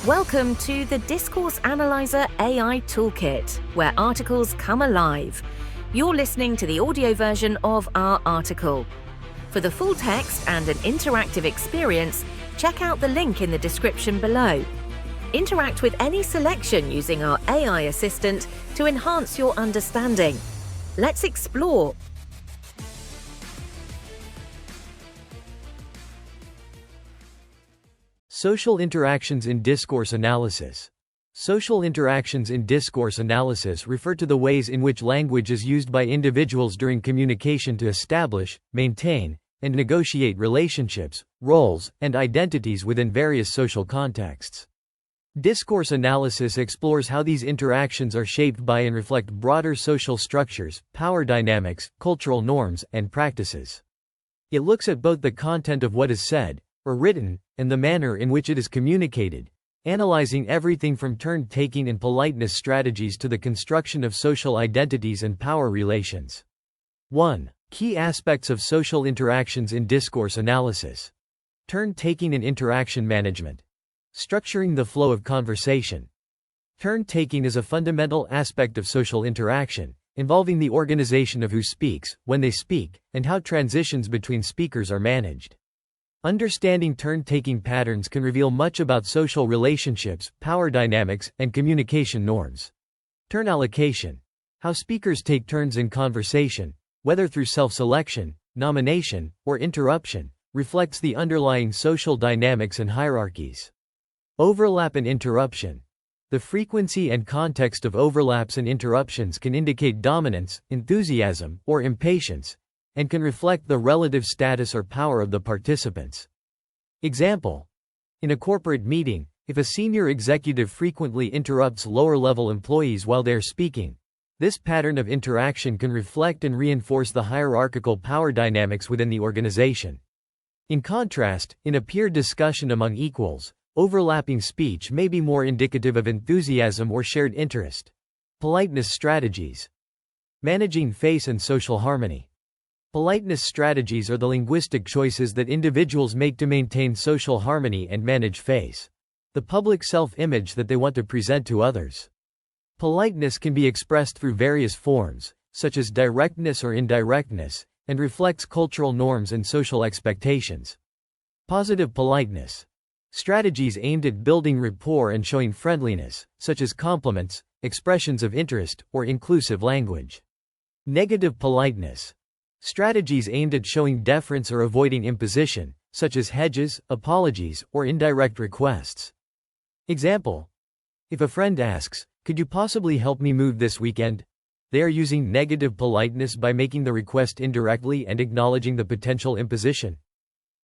Welcome to the Discourse Analyzer AI Toolkit, where articles come alive. You're listening to the audio version of our article. For the full text and an interactive experience, check out the link in the description below. Interact with any selection using our AI assistant to enhance your understanding. Let's explore. Social interactions in discourse analysis. Social interactions in discourse analysis refer to the ways in which language is used by individuals during communication to establish, maintain, and negotiate relationships, roles, and identities within various social contexts. Discourse analysis explores how these interactions are shaped by and reflect broader social structures, power dynamics, cultural norms, and practices. It looks at both the content of what is said, or written, and the manner in which it is communicated, analyzing everything from turn-taking and politeness strategies to the construction of social identities and power relations. 1. Key aspects of social interactions in discourse analysis. Turn-taking and interaction management. Structuring the flow of conversation. Turn-taking is a fundamental aspect of social interaction, involving the organization of who speaks, when they speak, and how transitions between speakers are managed. Understanding turn-taking patterns can reveal much about social relationships, power dynamics, and communication norms. Turn allocation. How speakers take turns in conversation, whether through self-selection, nomination, or interruption, reflects the underlying social dynamics and hierarchies. Overlap and interruption. The frequency and context of overlaps and interruptions can indicate dominance, enthusiasm, or impatience, and can reflect the relative status or power of the participants. Example: in a corporate meeting, if a senior executive frequently interrupts lower-level employees while they're speaking, this pattern of interaction can reflect and reinforce the hierarchical power dynamics within the organization. In contrast, in a peer discussion among equals, overlapping speech may be more indicative of enthusiasm or shared interest. Politeness strategies. Managing face and social harmony. Politeness strategies are the linguistic choices that individuals make to maintain social harmony and manage face, the public self-image that they want to present to others. Politeness can be expressed through various forms, such as directness or indirectness, and reflects cultural norms and social expectations. Positive politeness. Strategies aimed at building rapport and showing friendliness, such as compliments, expressions of interest, or inclusive language. Negative politeness. Strategies aimed at showing deference or avoiding imposition, such as hedges, apologies, or indirect requests. Example: if a friend asks, "Could you possibly help me move this weekend?" they are using negative politeness by making the request indirectly and acknowledging the potential imposition.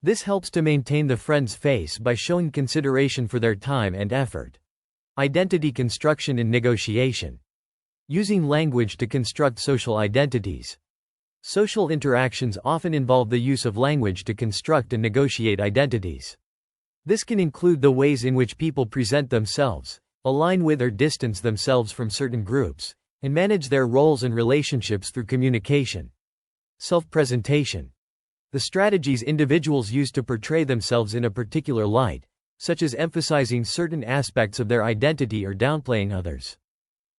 This helps to maintain the friend's face by showing consideration for their time and effort. Identity construction and negotiation. Using language to construct social identities. Social interactions often involve the use of language to construct and negotiate identities. This can include the ways in which people present themselves, align with or distance themselves from certain groups, and manage their roles and relationships through communication. Self-presentation. The strategies individuals use to portray themselves in a particular light, such as emphasizing certain aspects of their identity or downplaying others.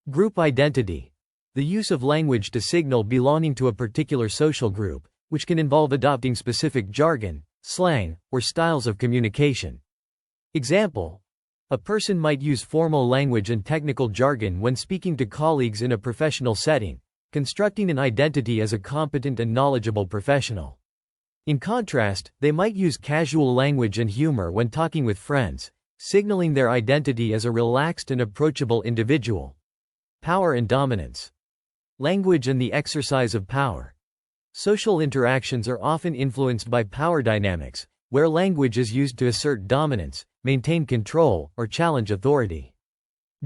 Group identity. The use of language to signal belonging to a particular social group, which can involve adopting specific jargon, slang, or styles of communication. Example: a person might use formal language and technical jargon when speaking to colleagues in a professional setting, constructing an identity as a competent and knowledgeable professional. In contrast, they might use casual language and humor when talking with friends, signaling their identity as a relaxed and approachable individual. Power and dominance. Language and the exercise of power. Social interactions are often influenced by power dynamics, where language is used to assert dominance, maintain control, or challenge authority.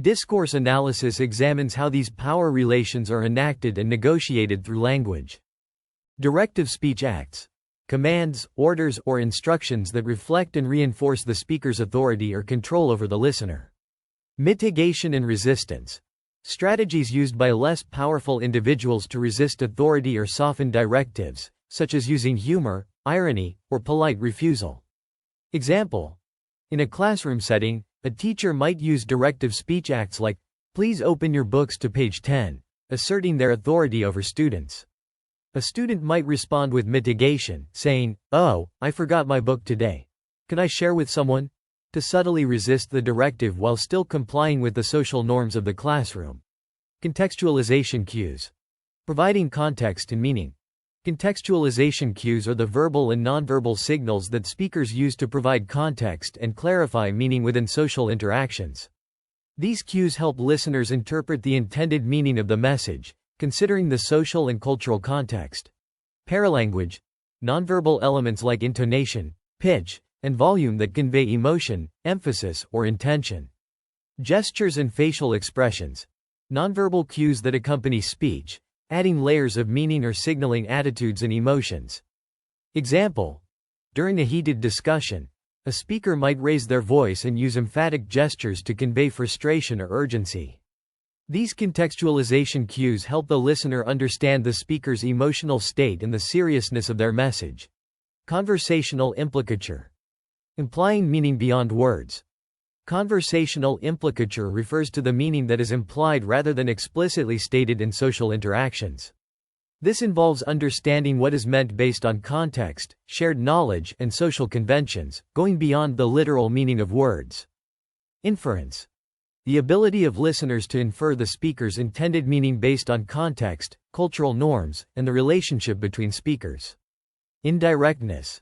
Discourse analysis examines how these power relations are enacted and negotiated through language. Directive speech acts. Commands, orders, or instructions that reflect and reinforce the speaker's authority or control over the listener. Mitigation and resistance. Strategies used by less powerful individuals to resist authority or soften directives, such as using humor, irony, or polite refusal. Example: in a classroom setting, A teacher might use directive speech acts like, "Please open your books to page 10, asserting their authority over students. A student might respond with mitigation, saying, "Oh, I forgot my book today. Can I share with someone?" to subtly resist the directive while still complying with the social norms of the classroom. Contextualization cues. Providing context and meaning. Contextualization cues are the verbal and nonverbal signals that speakers use to provide context and clarify meaning within social interactions. These cues help listeners interpret the intended meaning of the message, considering the social and cultural context. Paralanguage. Nonverbal elements like intonation, pitch, and volume that convey emotion, emphasis, or intention. Gestures and facial expressions. Nonverbal cues that accompany speech, adding layers of meaning or signaling attitudes and emotions. Example: during a heated discussion, a speaker might raise their voice and use emphatic gestures to convey frustration or urgency. These contextualization cues help the listener understand the speaker's emotional state and the seriousness of their message. Conversational implicature. Implying meaning beyond words. Conversational implicature refers to the meaning that is implied rather than explicitly stated in social interactions. This involves understanding what is meant based on context, shared knowledge, and social conventions, going beyond the literal meaning of words. Inference. The ability of listeners to infer the speaker's intended meaning based on context, cultural norms, and the relationship between speakers. Indirectness.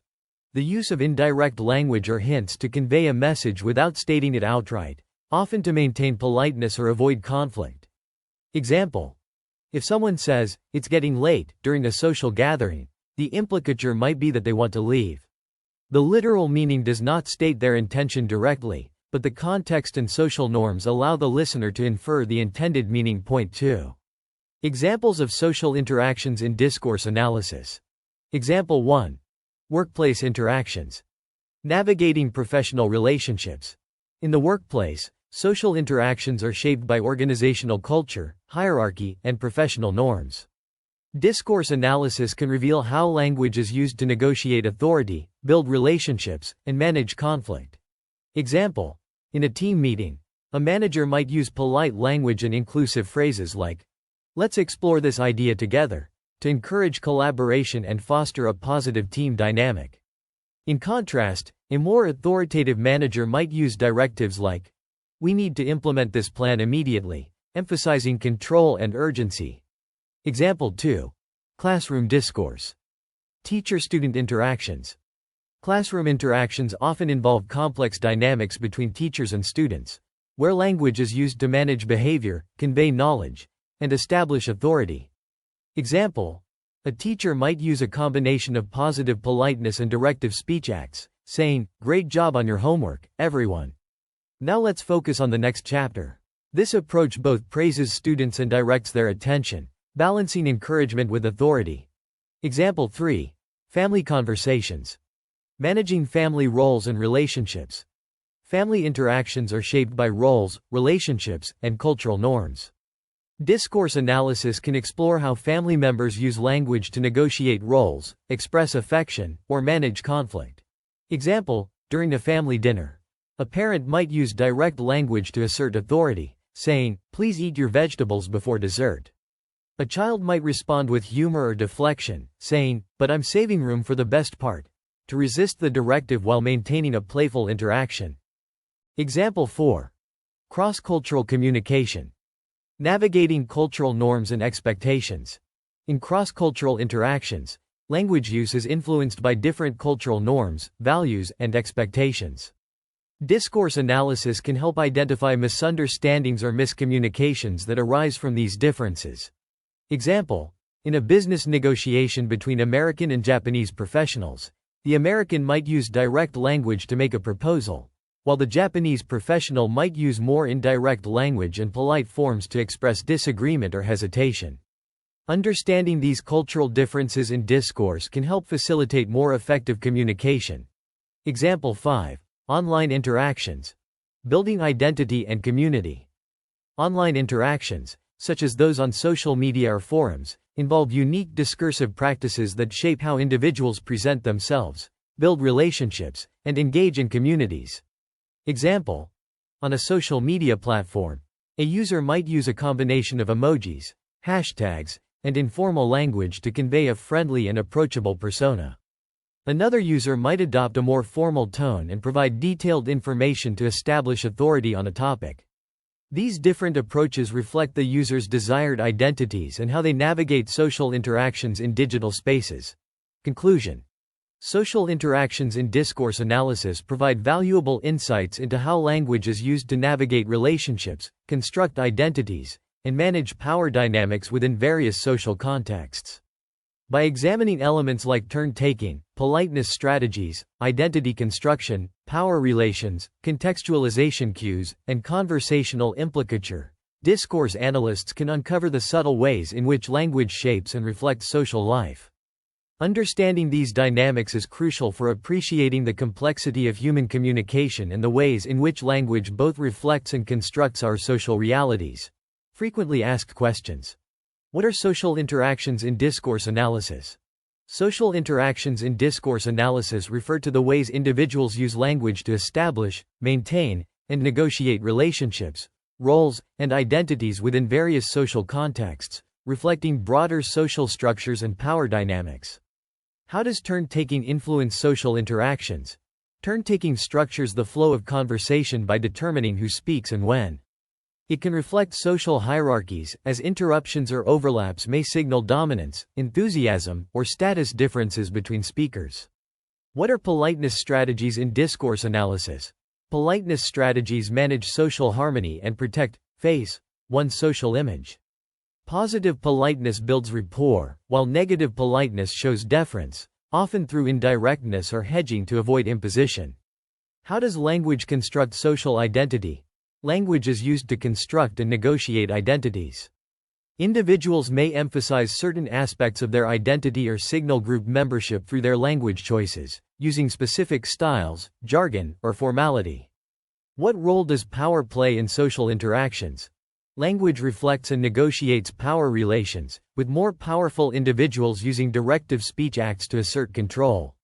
The use of indirect language or hints to convey a message without stating it outright, often to maintain politeness or avoid conflict. Example: if someone says, "It's getting late," during a social gathering, the implicature might be that they want to leave. The literal meaning does not state their intention directly, but the context and social norms allow the listener to infer the intended meaning. Point 2. Examples of social interactions in discourse analysis. Example 1. Workplace interactions. Navigating professional relationships. In the workplace, social interactions are shaped by organizational culture, hierarchy, and professional norms. Discourse analysis can reveal how language is used to negotiate authority, build relationships, and manage conflict. Example: in a team meeting, a manager might use polite language and inclusive phrases like, "Let's explore this idea together," to encourage collaboration and foster a positive team dynamic. In contrast, a more authoritative manager might use directives like, "We need to implement this plan immediately," emphasizing control and urgency. Example 2. Classroom discourse. Teacher-student interactions. Classroom interactions often involve complex dynamics between teachers and students, where language is used to manage behavior, convey knowledge, and establish authority. Example: a teacher might use a combination of positive politeness and directive speech acts, saying, "Great job on your homework, everyone." Now let's focus on the next chapter. This approach both praises students and directs their attention, balancing encouragement with authority. Example 3. Family conversations. Managing family roles and relationships. Family interactions are shaped by roles, relationships, and cultural norms. Discourse analysis can explore how family members use language to negotiate roles, express affection, or manage conflict. Example: during a family dinner, a parent might use direct language to assert authority, saying, "Please eat your vegetables before dessert." A child might respond with humor or deflection, saying, "But I'm saving room for the best part," to resist the directive while maintaining a playful interaction. Example 4. Cross-cultural communication. Navigating cultural norms and expectations. In cross-cultural interactions, language use is influenced by different cultural norms, values, and expectations. Discourse analysis can help identify misunderstandings or miscommunications that arise from these differences. Example: in a business negotiation between American and Japanese professionals, the American might use direct language to make a proposal, while the Japanese professional might use more indirect language and polite forms to express disagreement or hesitation. Understanding these cultural differences in discourse can help facilitate more effective communication. Example 5. Online interactions. Building identity and community. Online interactions, such as those on social media or forums, involve unique discursive practices that shape how individuals present themselves, build relationships, and engage in communities. Example: On a social media platform, a user might use a combination of emojis, hashtags, and informal language to convey a friendly and approachable persona. Another user might adopt a more formal tone and provide detailed information to establish authority on a topic. These different approaches reflect the user's desired identities and how they navigate social interactions in digital spaces. Conclusion: social interactions in discourse analysis provide valuable insights into how language is used to navigate relationships, construct identities, and manage power dynamics within various social contexts. By examining elements like turn-taking, politeness strategies, identity construction, power relations, contextualization cues, and conversational implicature, discourse analysts can uncover the subtle ways in which language shapes and reflects social life. Understanding these dynamics is crucial for appreciating the complexity of human communication and the ways in which language both reflects and constructs our social realities. Frequently asked questions. What are social interactions in discourse analysis? Social interactions in discourse analysis refer to the ways individuals use language to establish, maintain, and negotiate relationships, roles, and identities within various social contexts, reflecting broader social structures and power dynamics. How does turn-taking influence social interactions? Turn-taking structures the flow of conversation by determining who speaks and when. It can reflect social hierarchies, as interruptions or overlaps may signal dominance, enthusiasm, or status differences between speakers. What are politeness strategies in discourse analysis? Politeness strategies manage social harmony and protect one's social image. Positive politeness builds rapport, while negative politeness shows deference, often through indirectness or hedging to avoid imposition. How does language construct social identity? Language is used to construct and negotiate identities. Individuals may emphasize certain aspects of their identity or signal group membership through their language choices, using specific styles, jargon, or formality. What role does power play in social interactions? Language reflects and negotiates power relations, with more powerful individuals using directive speech acts to assert control.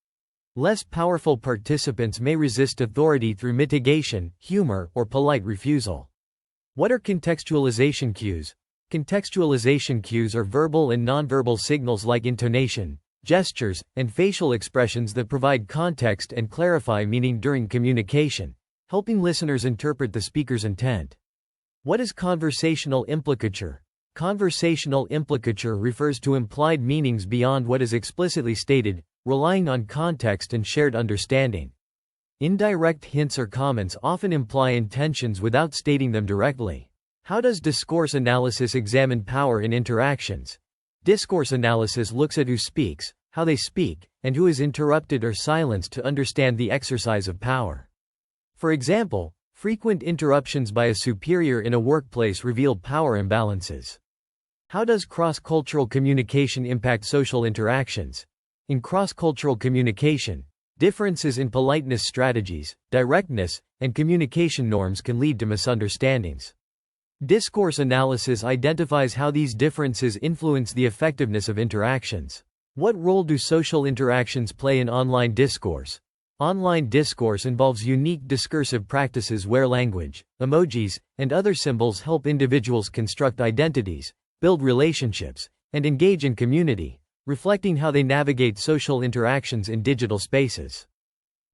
Less powerful participants may resist authority through mitigation, humor, or polite refusal. What are contextualization cues? Contextualization cues are verbal and nonverbal signals like intonation, gestures, and facial expressions that provide context and clarify meaning during communication, helping listeners interpret the speaker's intent. What is conversational implicature? Conversational implicature refers to implied meanings beyond what is explicitly stated, relying on context and shared understanding. Indirect hints or comments often imply intentions without stating them directly. How does discourse analysis examine power in interactions? Discourse analysis looks at who speaks, how they speak, and who is interrupted or silenced to understand the exercise of power. For example, frequent interruptions by a superior in a workplace reveal power imbalances. How does cross-cultural communication impact social interactions? In cross-cultural communication, differences in politeness strategies, directness, and communication norms can lead to misunderstandings. Discourse analysis identifies how these differences influence the effectiveness of interactions. What role do social interactions play in online discourse? Online discourse involves unique discursive practices where language, emojis, and other symbols help individuals construct identities, build relationships, and engage in community, reflecting how they navigate social interactions in digital spaces.